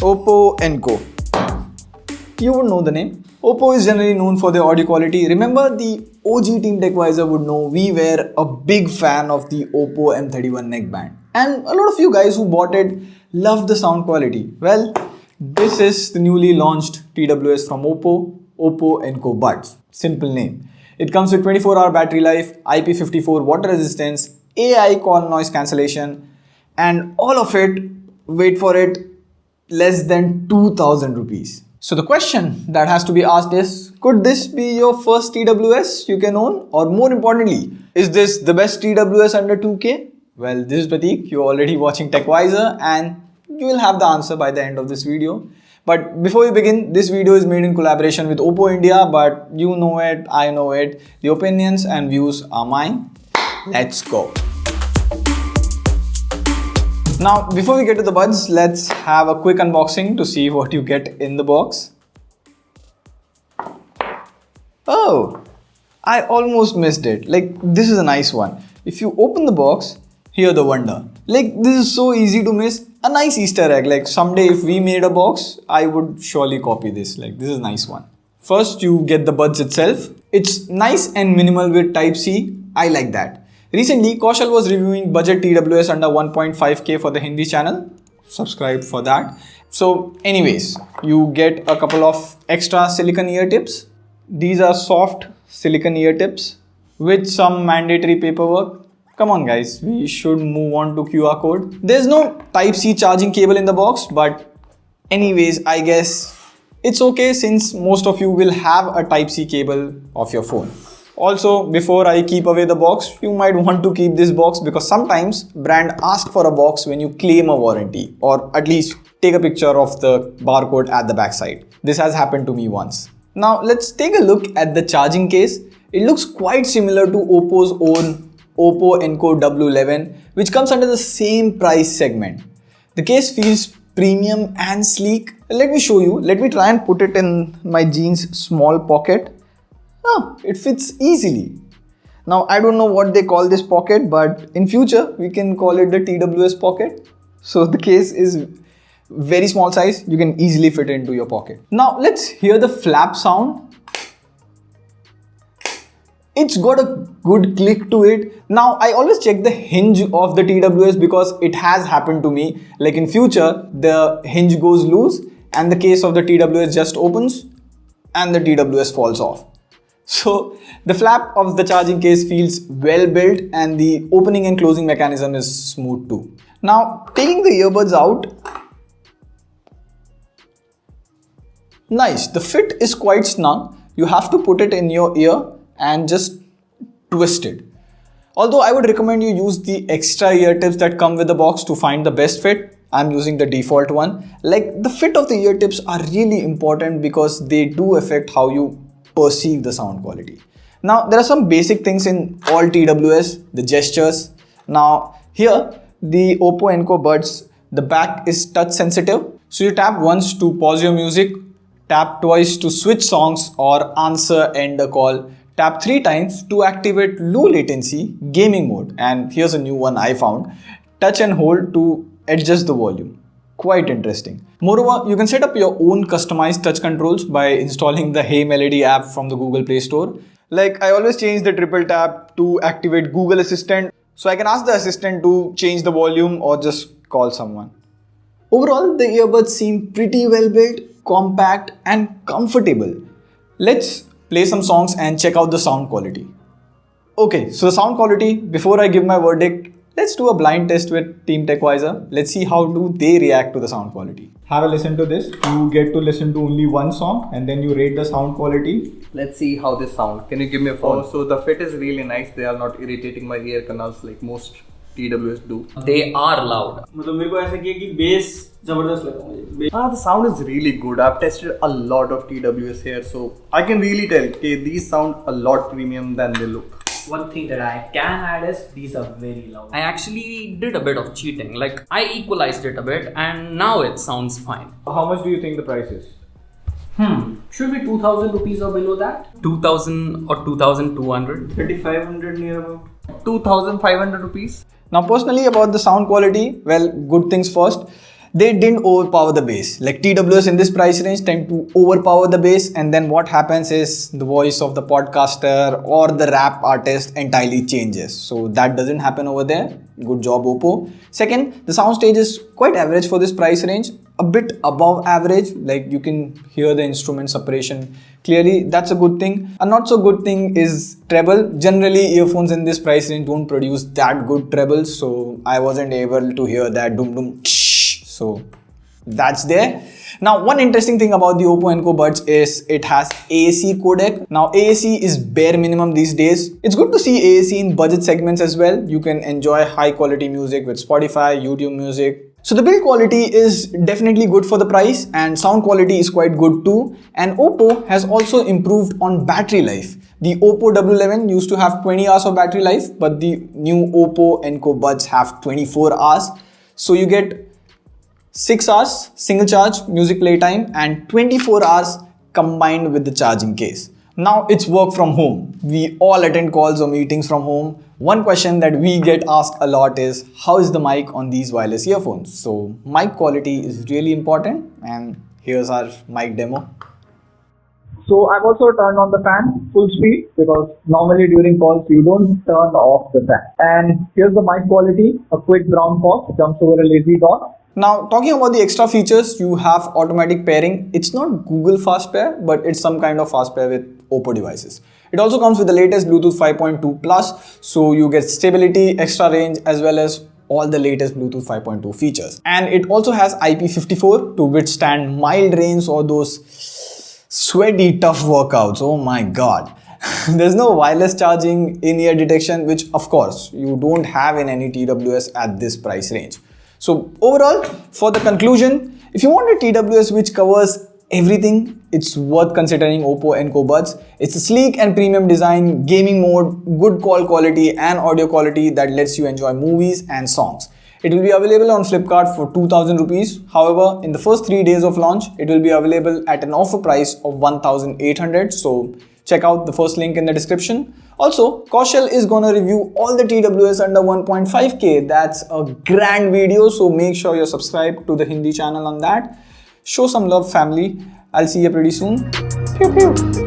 Oppo Enco. You would know the name. Oppo is generally known for their audio quality. Remember, the OG Team TechWiser would know we were a big fan of the Oppo M31 neckband. And a lot of you guys who bought it loved the sound quality. Well, this is the newly launched TWS from Oppo Enco Buds. Simple name. It comes with 24-hour battery life, IP54 water resistance, AI call noise cancellation, and all of it, wait for it, less than 2,000 rupees. So the question that has to be asked is, could this be your first TWS you can own? Or more importantly, is this the best TWS under 2K? Well, this is Prateek. You're already watching TechWiser and you will have the answer by the end of this video. But before we begin, this video is made in collaboration with OPPO India, but you know it, I know it. The opinions and views are mine. Let's go. Now, before we get to the buds, let's have a quick unboxing to see what you get in the box. Oh, I almost missed it. Like, this is a nice one. If you open the box, hear the wonder. Like, this is so easy to miss. A nice Easter egg. Like, someday if we made a box, I would surely copy this. Like, this is a nice one. First, you get the buds itself. It's nice and minimal with Type-C. I like that. Recently, Kaushal was reviewing budget TWS under 1.5K for the Hindi channel. Subscribe for that. So anyways, you get a couple of extra silicone ear tips. These are soft silicone ear tips with some mandatory paperwork. Come on guys, we should move on to QR code. There's no Type-C charging cable in the box, but anyways, I guess it's okay since most of you will have a Type-C cable of your phone. Also, before I keep away the box, you might want to keep this box because sometimes brand ask for a box when you claim a warranty or at least take a picture of the barcode at the backside. This has happened to me once. Now let's take a look at the charging case. It looks quite similar to Oppo's own Oppo Enco W11, which comes under the same price segment. The case feels premium and sleek. Let me show you. Let me try and put it in my jeans small pocket. Oh, it fits easily. Now, I don't know what they call this pocket, but in future, we can call it the TWS pocket. So the case is very small size. You can easily fit it into your pocket. Now, let's hear the flap sound. It's got a good click to it. Now, I always check the hinge of the TWS because it has happened to me. Like in future, the hinge goes loose and the case of the TWS just opens and the TWS falls off. So the flap of the charging case feels well built and the opening and closing mechanism is smooth too. Now, taking the earbuds out, nice. The fit is quite snug. You have to put it in your ear and just twist it. Although I would recommend you use the extra ear tips that come with the box to find the best fit. I'm using the default one. Like, the fit of the ear tips are really important because they do affect how you perceive the sound quality. Now, there are some basic things in all TWS, the gestures. Now, here, the Oppo Enco Buds, the back is touch sensitive. So you tap once to pause your music, tap twice to switch songs or end a call. Tap 3 times to activate low latency gaming mode. And here's a new one I found. Touch and hold to adjust the volume. Quite interesting. Moreover, you can set up your own customized touch controls by installing the Hey Melody app from the Google Play Store. Like, I always change the triple tap to activate Google Assistant. So I can ask the assistant to change the volume or just call someone. Overall, the earbuds seem pretty well built, compact and comfortable. Let's play some songs and check out the sound quality. Okay, so the sound quality, before I give my verdict, let's do a blind test with Team TechWiser. Let's see how do they react to the sound quality. Have a listen to this. You get to listen to only one song and then you rate the sound quality. Let's see how this sounds. Can you give me a phone? So the fit is really nice. They are not irritating my ear canals like most TWS do. They are loud. The sound is really good. I've tested a lot of TWS here, so I can really tell these sound a lot premium than they look. One thing that I can add is these are very loud. I actually did a bit of cheating. Like, I equalized it a bit and now it sounds fine. How much do you think the price is? Should be 2,000 rupees or below that? 2,000 or 2,200? 3,500 near about. 2,500 rupees. Now, personally, about the sound quality, well, good things first. they didn't overpower the bass. Like TWS in this price range tend to overpower the bass, and then what happens is the voice of the podcaster or the rap artist entirely changes. So that doesn't happen over there. Good job, Oppo. Second, the soundstage is quite average for this price range, a bit above average. Like you can hear the instrument separation clearly. That's a good thing. A not so good thing is treble. Generally, earphones in this price range don't produce that good treble, so I wasn't able to hear that dum dum. So that's there. Now, one interesting thing about the Oppo Enco Buds is it has AAC codec. Now, AAC is bare minimum these days. It's good to see AAC in budget segments as well. You can enjoy high quality music with Spotify, YouTube Music. So the build quality is definitely good for the price, and sound quality is quite good too. And Oppo has also improved on battery life. The Oppo W11 used to have 20 hours of battery life, but the new Oppo Enco Buds have 24 hours. So you get 6 hours single charge music playtime and 24 hours combined with the charging case. Now it's work from home. We all attend calls or meetings from home. One question that we get asked a lot is, how is the mic on these wireless earphones? So mic quality is really important, and here's our mic demo. So I've also turned on the fan full speed, because normally during calls you don't turn off the fan. And here's the mic quality. A quick brown pop jumps over a lazy dot. Now, talking about the extra features, you have automatic pairing. It's not Google Fast Pair, but it's some kind of fast pair with Oppo devices. It also comes with the latest Bluetooth 5.2 Plus, so you get stability, extra range, as well as all the latest Bluetooth 5.2 features. And it also has IP54 to withstand mild rains or those sweaty, tough workouts. Oh my god. There's no wireless charging, in-ear detection, which of course you don't have in any TWS at this price range. So overall, for the conclusion, if you want a TWS which covers everything, it's worth considering Oppo Enco Buds. It's a sleek and premium design, gaming mode, good call quality and audio quality that lets you enjoy movies and songs. It will be available on Flipkart for 2000 rupees. However, in the first 3 days of launch, it will be available at an offer price of 1800. So check out the first link in the description. Also, Kaushal is gonna review all the TWS under 1.5K. That's a grand video, so make sure you're subscribed to the Hindi channel on that. Show some love, family. I'll see you pretty soon. Pew pew.